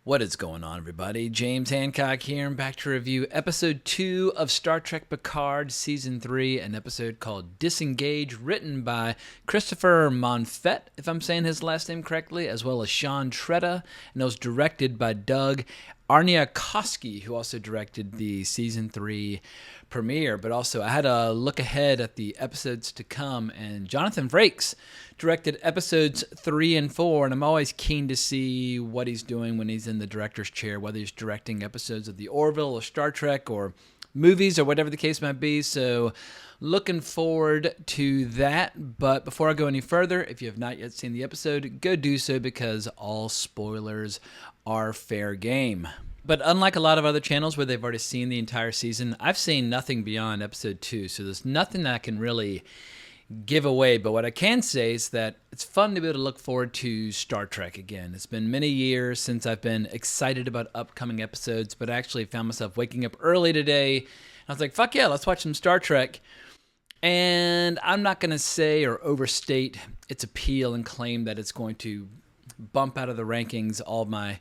What is going on, everybody? James Hancock here, and back to review Episode 2 of Star Trek Picard Season 3, an episode called Disengage, written by Christopher Monfett, if I'm saying his last name correctly, as well as Sean Tretta, and it was directed by Doug Arniakowski, who also directed the Season 3 premiere. But also, I had a look ahead at the episodes to come, and Jonathan Frakes directed episodes 3 and 4, and I'm always keen to see what he's doing when he's in the director's chair, whether he's directing episodes of the Orville or Star Trek or movies or whatever the case might be. So looking forward to that. But before I go any further, if you have not yet seen the episode, go do so, because all spoilers are fair game. But unlike a lot of other channels where they've already seen the entire season, I've seen nothing beyond episode 2, so there's nothing that I can really give away. But what I can say is that it's fun to be able to look forward to Star Trek again. It's been many years since I've been excited about upcoming episodes, but I actually found myself waking up early today. I was like, fuck yeah, let's watch some Star Trek. And I'm not going to say or overstate its appeal and claim that it's going to bump out of the rankings all my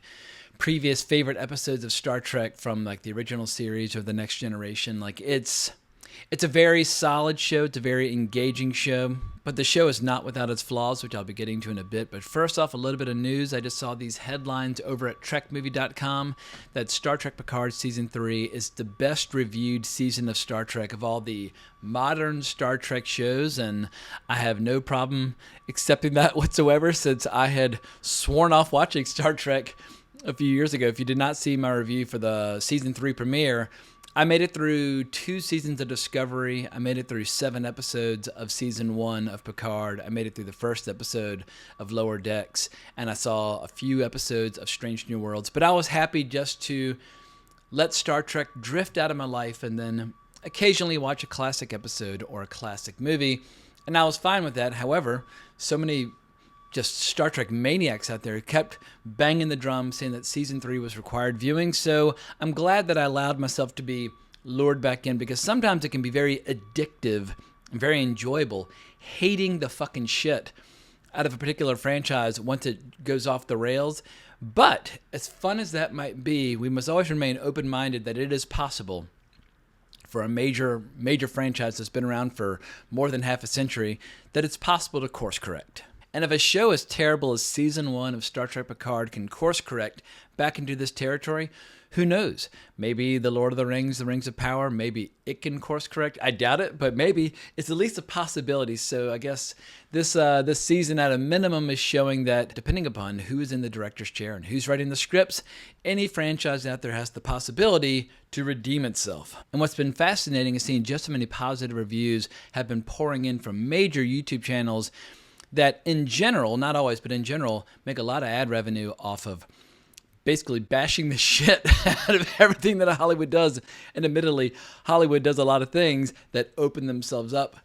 previous favorite episodes of Star Trek from like the original series or the Next Generation. Like it's a very solid show. It's a very engaging show, but the show is not without its flaws, which I'll be getting to in a bit. But first off, a little bit of news. I just saw these headlines over at trekmovie.com that Star Trek Picard Season 3 is the best reviewed season of Star Trek of all the modern Star Trek shows, and I have no problem accepting that whatsoever, since I had sworn off watching Star Trek a few years ago. If you did not see my review for the Season 3 premiere, I made it through 2 seasons of Discovery. I made it through 7 episodes of Season 1 of Picard. I made it through the first episode of Lower Decks, and I saw a few episodes of Strange New Worlds. But I was happy just to let Star Trek drift out of my life and then occasionally watch a classic episode or a classic movie, and I was fine with that. However, so many just Star Trek maniacs out there kept banging the drum saying that Season 3 was required viewing, so I'm glad that I allowed myself to be lured back in, because sometimes it can be very addictive and very enjoyable hating the fucking shit out of a particular franchise once it goes off the rails. But as fun as that might be, we must always remain open-minded that it is possible for a major franchise that's been around for more than half a century, that it's possible to course correct. And if a show as terrible as Season 1 of Star Trek Picard can course correct back into this territory, who knows? Maybe The Lord of the Rings, The Rings of Power, maybe it can course correct. I doubt it, but maybe it's at least a possibility. So I guess this season at a minimum is showing that depending upon who is in the director's chair and who's writing the scripts, any franchise out there has the possibility to redeem itself. And what's been fascinating is seeing just how many positive reviews have been pouring in from major YouTube channels that in general, not always, but in general, make a lot of ad revenue off of basically bashing the shit out of everything that Hollywood does. And admittedly, Hollywood does a lot of things that open themselves up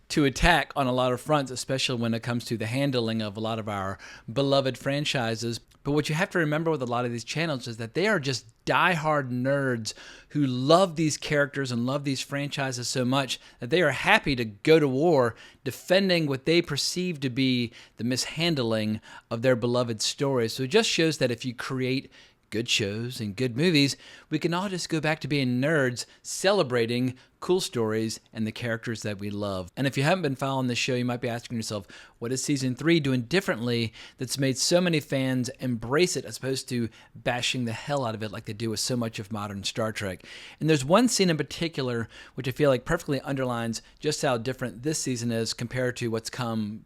to attack on a lot of fronts, especially when it comes to the handling of a lot of our beloved franchises. But what you have to remember with a lot of these channels is that they are just diehard nerds who love these characters and love these franchises so much that they are happy to go to war defending what they perceive to be the mishandling of their beloved stories. So it just shows that if you create good shows and good movies, we can all just go back to being nerds celebrating cool stories and the characters that we love. And if you haven't been following this show, you might be asking yourself, what is Season 3 doing differently that's made so many fans embrace it as opposed to bashing the hell out of it like they do with so much of modern Star Trek? And there's one scene in particular which I feel like perfectly underlines just how different this season is compared to what's come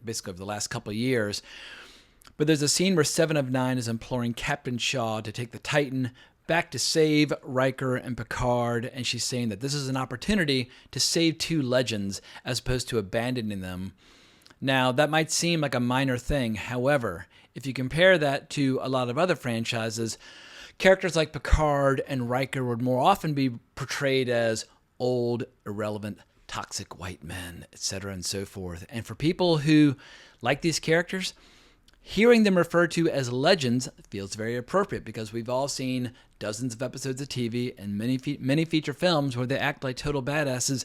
basically over the last couple of years. But there's a scene where 7 of 9 is imploring Captain Shaw to take the Titan back to save Riker and Picard, and she's saying that this is an opportunity to save 2 legends as opposed to abandoning them. Now, that might seem like a minor thing. However, if you compare that to a lot of other franchises, characters like Picard and Riker would more often be portrayed as old, irrelevant, toxic white men, etc. and so forth. And for people who like these characters, hearing them referred to as legends feels very appropriate, because we've all seen dozens of episodes of TV and many feature films where they act like total badasses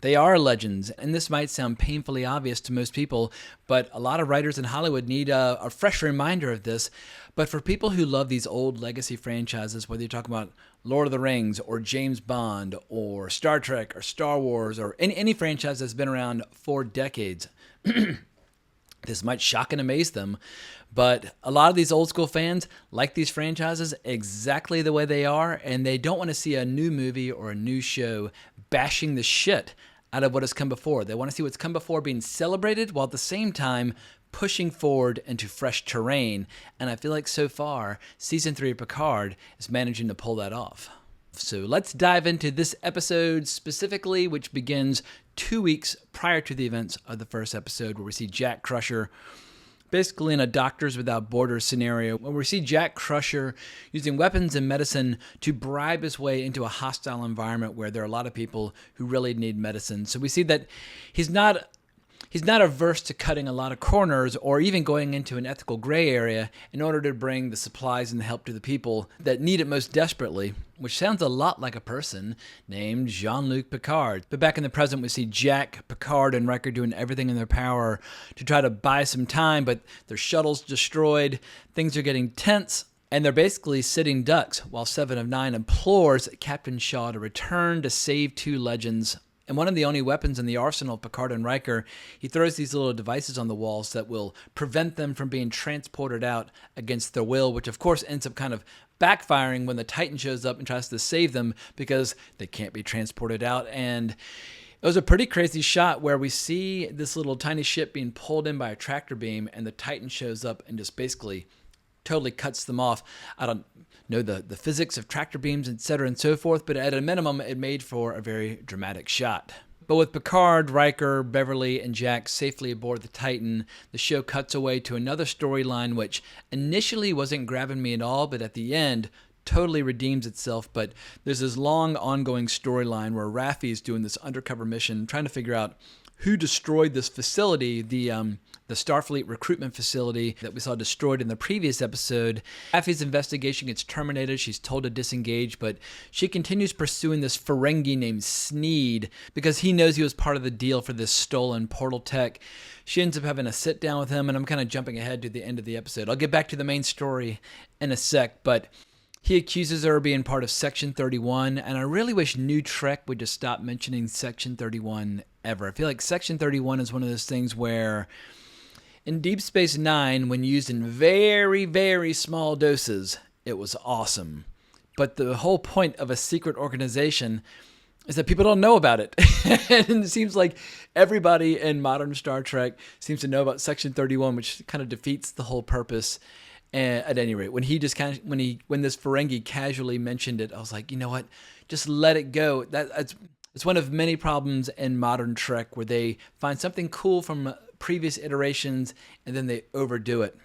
They are legends, and this might sound painfully obvious to most people, but a lot of writers in Hollywood need a fresh reminder of this. But for people who love these old legacy franchises, whether you're talking about Lord of the Rings or James Bond or Star Trek or Star Wars or any franchise that's been around for decades, this might shock and amaze them, but a lot of these old school fans like these franchises exactly the way they are, and they don't want to see a new movie or a new show bashing the shit out of what has come before. They want to see what's come before being celebrated while at the same time pushing forward into fresh terrain. And I feel like so far, Season 3 of Picard is managing to pull that off. So let's dive into this episode specifically, which begins 2 weeks prior to the events of the first episode, where we see Jack Crusher basically in a Doctors Without Borders scenario, where we see Jack Crusher using weapons and medicine to bribe his way into a hostile environment where there are a lot of people who really need medicine. So we see that he's not averse to cutting a lot of corners or even going into an ethical gray area in order to bring the supplies and the help to the people that need it most desperately, which sounds a lot like a person named Jean-Luc Picard. But back in the present, we see Jack, Picard, and Riker doing everything in their power to try to buy some time, but their shuttle's destroyed, things are getting tense, and they're basically sitting ducks while 7 of 9 implores Captain Shaw to return to save two legends. And one of the only weapons in the arsenal of Picard and Riker, he throws these little devices on the walls that will prevent them from being transported out against their will, which of course ends up kind of backfiring when the Titan shows up and tries to save them because they can't be transported out. And it was a pretty crazy shot where we see this little tiny ship being pulled in by a tractor beam, and the Titan shows up and just basically totally cuts them off. I don't know the physics of tractor beams, etc. and so forth, but at a minimum, it made for a very dramatic shot. But with Picard, Riker, Beverly, and Jack safely aboard the Titan, the show cuts away to another storyline which initially wasn't grabbing me at all, but at the end totally redeems itself. But there's this long ongoing storyline where Raffi is doing this undercover mission, trying to figure out who destroyed this facility, the Starfleet recruitment facility that we saw destroyed in the previous episode. Raffi's investigation gets terminated. She's told to disengage, but she continues pursuing this Ferengi named Sneed because he knows he was part of the deal for this stolen portal tech. She ends up having a sit down with him, and I'm kind of jumping ahead to the end of the episode. I'll get back to the main story in a sec, but he accuses her of being part of Section 31, and I really wish New Trek would just stop mentioning Section 31 ever. I feel like Section 31 is one of those things where in Deep Space Nine, when used in very, very small doses, it was awesome. But the whole point of a secret organization is that people don't know about it. And it seems like everybody in modern Star Trek seems to know about Section 31, which kind of defeats the whole purpose. At any rate, when this Ferengi casually mentioned it, I was like, you know what? Just let it go. It's one of many problems in modern Trek where they find something cool from previous iterations and then they overdo it.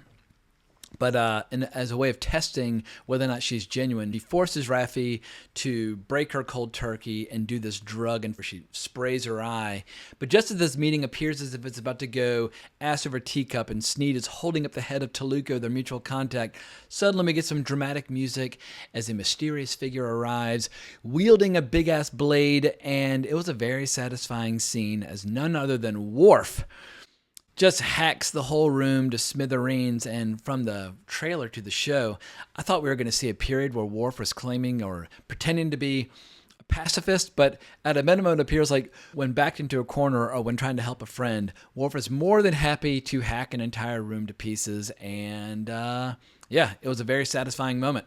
But as a way of testing whether or not she's genuine, he forces Raffi to break her cold turkey and do this drug, and she sprays her eye. But just as this meeting appears as if it's about to go ass over teacup and Sneed is holding up the head of Toluco, their mutual contact, suddenly we get some dramatic music as a mysterious figure arrives, wielding a big-ass blade, and it was a very satisfying scene as none other than Worf just hacks the whole room to smithereens. And from the trailer to the show, I thought we were going to see a period where Worf was claiming or pretending to be a pacifist, but at a minimum it appears like when backed into a corner or when trying to help a friend, Worf is more than happy to hack an entire room to pieces. And it was a very satisfying moment.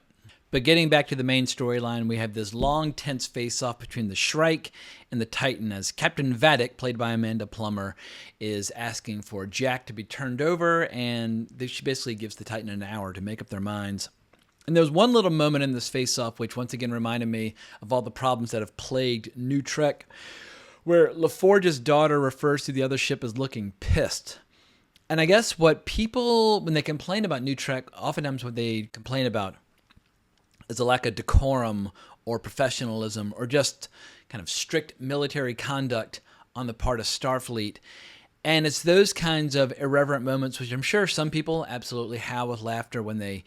But getting back to the main storyline, we have this long, tense face-off between the Shrike and the Titan as Captain Vadic, played by Amanda Plummer, is asking for Jack to be turned over, and she basically gives the Titan an hour to make up their minds. And there's one little moment in this face-off which once again reminded me of all the problems that have plagued New Trek, where LaForge's daughter refers to the other ship as looking pissed. And I guess what people, when they complain about New Trek, oftentimes what they complain about is a lack of decorum or professionalism or just kind of strict military conduct on the part of Starfleet. And it's those kinds of irreverent moments, which I'm sure some people absolutely howl with laughter when they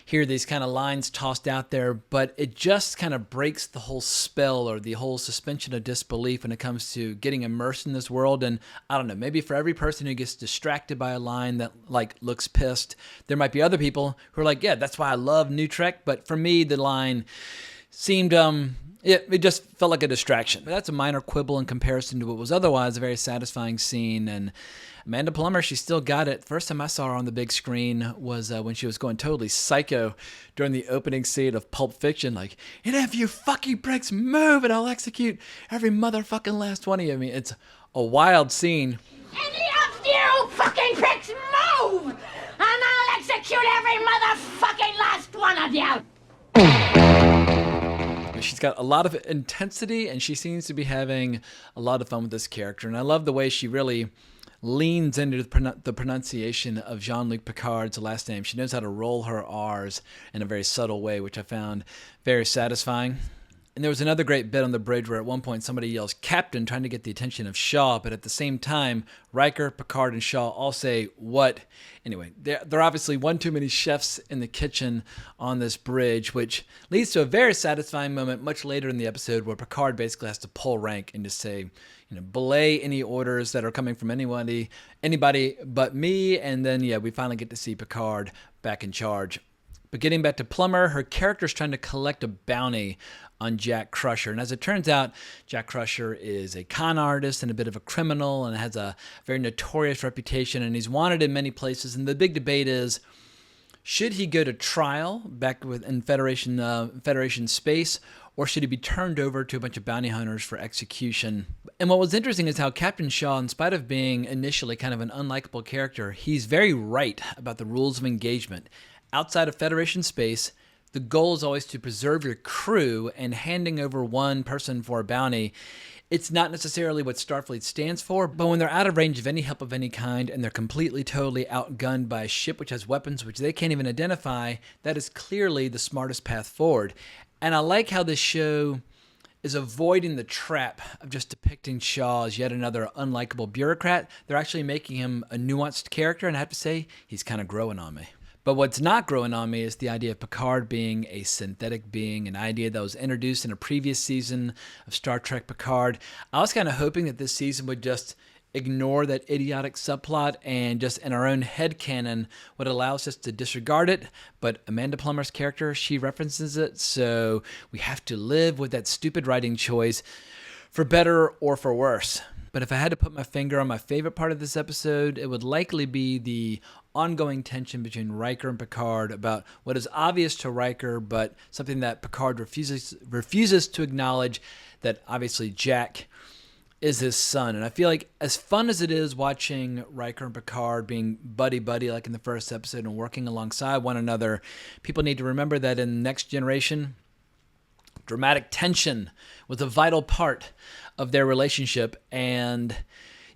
hear these kind of lines tossed out there, but it just kind of breaks the whole spell or the whole suspension of disbelief when it comes to getting immersed in this world. And I don't know, maybe for every person who gets distracted by a line that like looks pissed, there might be other people who are like, yeah, that's why I love New Trek. But for me, the line seemed it just felt like a distraction. But that's a minor quibble in comparison to what was otherwise a very satisfying scene. And Amanda Plummer, she still got it. First time I saw her on the big screen was when she was going totally psycho during the opening scene of Pulp Fiction. Like, and if you fucking pricks move and I'll execute every motherfucking last one of you. I mean, it's a wild scene. Any of you fucking pricks move and I'll execute every motherfucking last one of you. She's got a lot of intensity, and she seems to be having a lot of fun with this character. And I love the way she really leans into the pronunciation of Jean-Luc Picard's last name. She knows how to roll her R's in a very subtle way, which I found very satisfying. And there was another great bit on the bridge where at one point somebody yells "Captain," trying to get the attention of Shaw, but at the same time, Riker, Picard, and Shaw all say "what?" Anyway, there are obviously one too many chefs in the kitchen on this bridge, which leads to a very satisfying moment much later in the episode where Picard basically has to pull rank and just say, belay any orders that are coming from anybody but me. And then, we finally get to see Picard back in charge. But getting back to Plummer, her character's trying to collect a bounty on Jack Crusher. And as it turns out, Jack Crusher is a con artist and a bit of a criminal and has a very notorious reputation, and he's wanted in many places. And the big debate is, should he go to trial back in Federation space, or should he be turned over to a bunch of bounty hunters for execution? And what was interesting is how Captain Shaw, in spite of being initially kind of an unlikable character, he's very right about the rules of engagement. Outside of Federation space, the goal is always to preserve your crew, and handing over one person for a bounty, it's not necessarily what Starfleet stands for, but when they're out of range of any help of any kind and they're completely, totally outgunned by a ship which has weapons which they can't even identify, that is clearly the smartest path forward. And I like how this show is avoiding the trap of just depicting Shaw as yet another unlikable bureaucrat. They're actually making him a nuanced character, and I have to say, he's kind of growing on me. But what's not growing on me is the idea of Picard being a synthetic being, an idea that was introduced in a previous season of Star Trek Picard. I was kind of hoping that this season would just ignore that idiotic subplot and just in our own headcanon would allow us just to disregard it. But Amanda Plummer's character, she references it, so we have to live with that stupid writing choice for better or for worse. But if I had to put my finger on my favorite part of this episode, it would likely be the ongoing tension between Riker and Picard about what is obvious to Riker, but something that Picard refuses to acknowledge, that obviously Jack is his son. And I feel like as fun as it is watching Riker and Picard being buddy-buddy like in the first episode and working alongside one another, people need to remember that in Next Generation, dramatic tension was a vital part of their relationship. And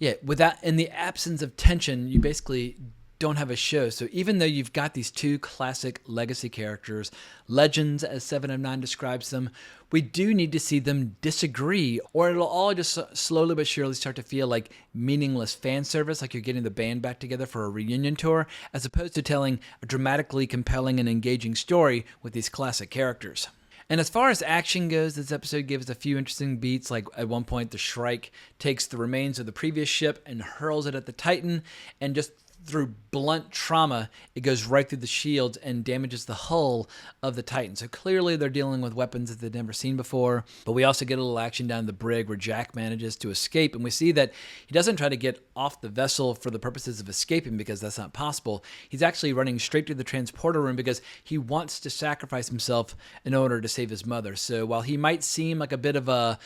in the absence of tension, you basically don't have a show. So even though you've got these two classic legacy characters, legends as 7 of 9 describes them, we do need to see them disagree, or it'll all just slowly but surely start to feel like meaningless fan service, like you're getting the band back together for a reunion tour, as opposed to telling a dramatically compelling and engaging story with these classic characters. And as far as action goes, this episode gives a few interesting beats, like at one point the Shrike takes the remains of the previous ship and hurls it at the Titan, and just through blunt trauma, it goes right through the shields and damages the hull of the Titan. So clearly they're dealing with weapons that they've never seen before. But we also get a little action down the brig where Jack manages to escape. And we see that he doesn't try to get off the vessel for the purposes of escaping, because that's not possible. He's actually running straight to the transporter room because he wants to sacrifice himself in order to save his mother. So while he might seem like a bit of a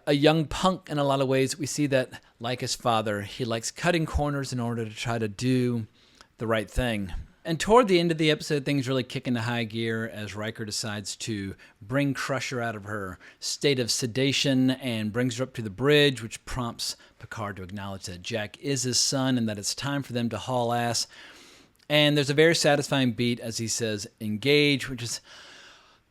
young punk in a lot of ways, we see that, like his father, he likes cutting corners in order to try to do the right thing. And toward the end of the episode, things really kick into high gear as Riker decides to bring Crusher out of her state of sedation and brings her up to the bridge, which prompts Picard to acknowledge that Jack is his son and that it's time for them to haul ass. And there's a very satisfying beat as he says, "Engage," which is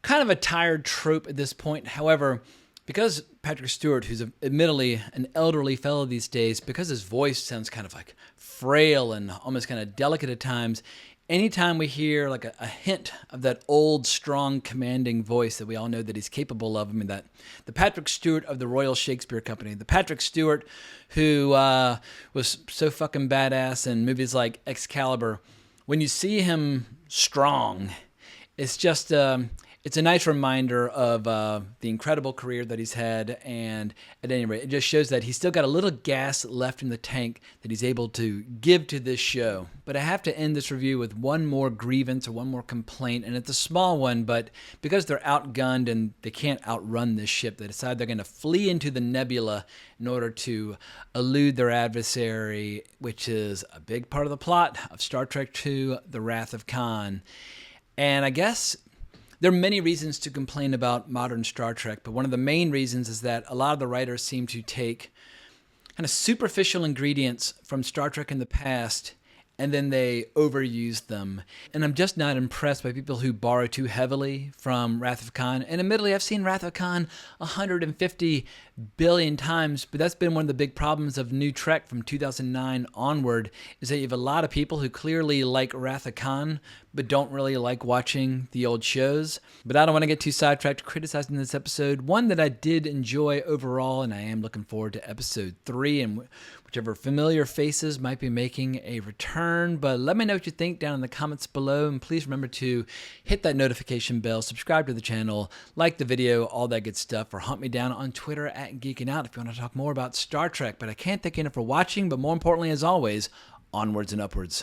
kind of a tired trope at this point. However, because Patrick Stewart, who's admittedly an elderly fellow these days, because his voice sounds kind of like frail and almost kind of delicate at times, anytime we hear like a hint of that old, strong, commanding voice that we all know that he's capable of, I mean, that the Patrick Stewart of the Royal Shakespeare Company, the Patrick Stewart who was so fucking badass in movies like Excalibur, when you see him strong, it's just it's a nice reminder of the incredible career that he's had, and at any rate, it just shows that he's still got a little gas left in the tank that he's able to give to this show. But I have to end this review with one more grievance or one more complaint, and it's a small one, but because they're outgunned and they can't outrun this ship, they decide they're going to flee into the nebula in order to elude their adversary, which is a big part of the plot of Star Trek II, The Wrath of Khan. And I guess there are many reasons to complain about modern Star Trek, but one of the main reasons is that a lot of the writers seem to take kind of superficial ingredients from Star Trek in the past and then they overuse them. And I'm just not impressed by people who borrow too heavily from Wrath of Khan. And admittedly, I've seen Wrath of Khan 150 billion times, but that's been one of the big problems of New Trek from 2009 onward, is that you have a lot of people who clearly like Wrath of Khan, but don't really like watching the old shows. But I don't want to get too sidetracked criticizing this episode. One that I did enjoy overall, and I am looking forward to episode 3, and whichever familiar faces might be making a return. But let me know what you think down in the comments below, and please remember to hit that notification bell, subscribe to the channel, like the video, all that good stuff, or hunt me down on Twitter at Geeking Out if you want to talk more about Star Trek. But I can't thank you enough for watching, but more importantly, as always, onwards and upwards.